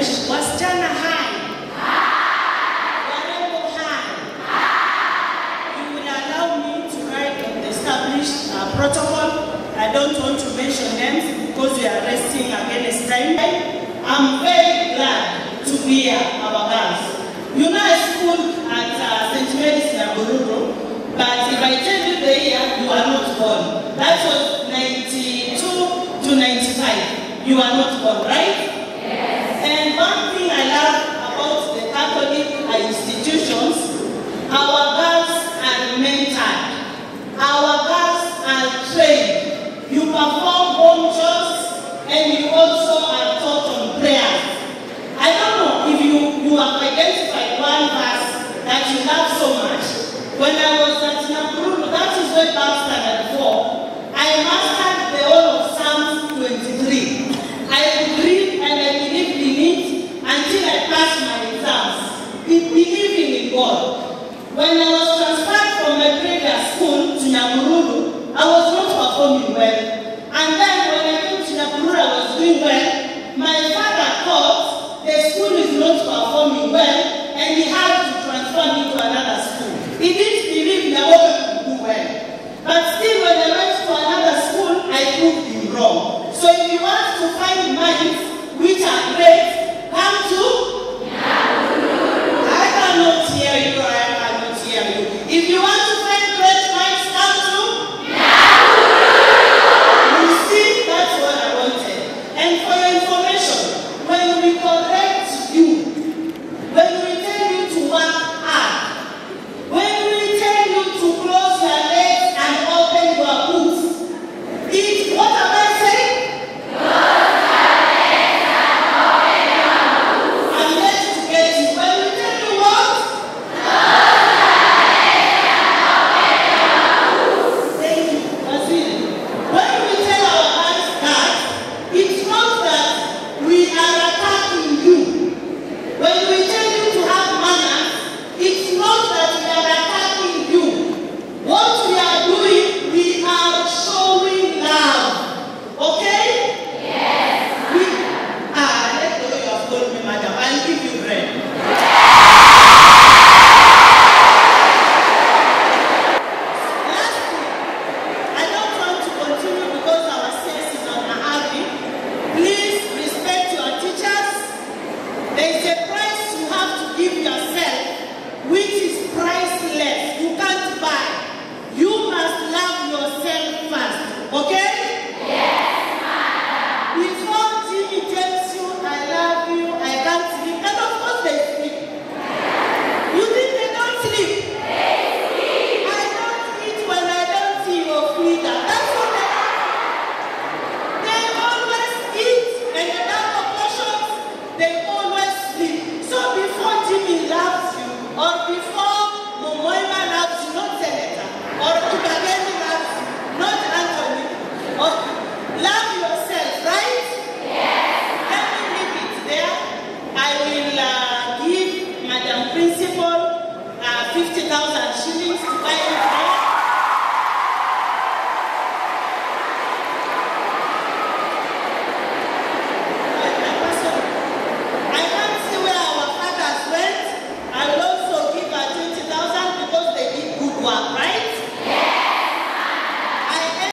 mention wasichana high. Warembo high. You will allow me to write on the established protocol. I don't want to mention names because we are resting against time. I'm very glad to be here, our girls. You know, I schooled at St. Mary's Nabururu, but if I tell you the year, you are not born. That was 92 to 95. You are not born, right? Yes. And one thing I love about the Catholic institutions, our girls are mentored. Our girls are trained. You perform home chores and you also are taught on prayers. I don't know if you have identified one verse that you love so much. When I was at Nabururu, that is way back standard 4, I mastered the whole of Psalms 23. I could read and I believed in it until I passed my exams. Believing in God. When I was transferred from my previous school to Nabururu, I was not performing well. And then when I came to Nabururu, I was doing well. My father thought the school is not performing well and he had to transfer me to another school. He didn't believe that I could do well. But still, when I went to another school, I proved him wrong. So if you want to find minds which are great, come to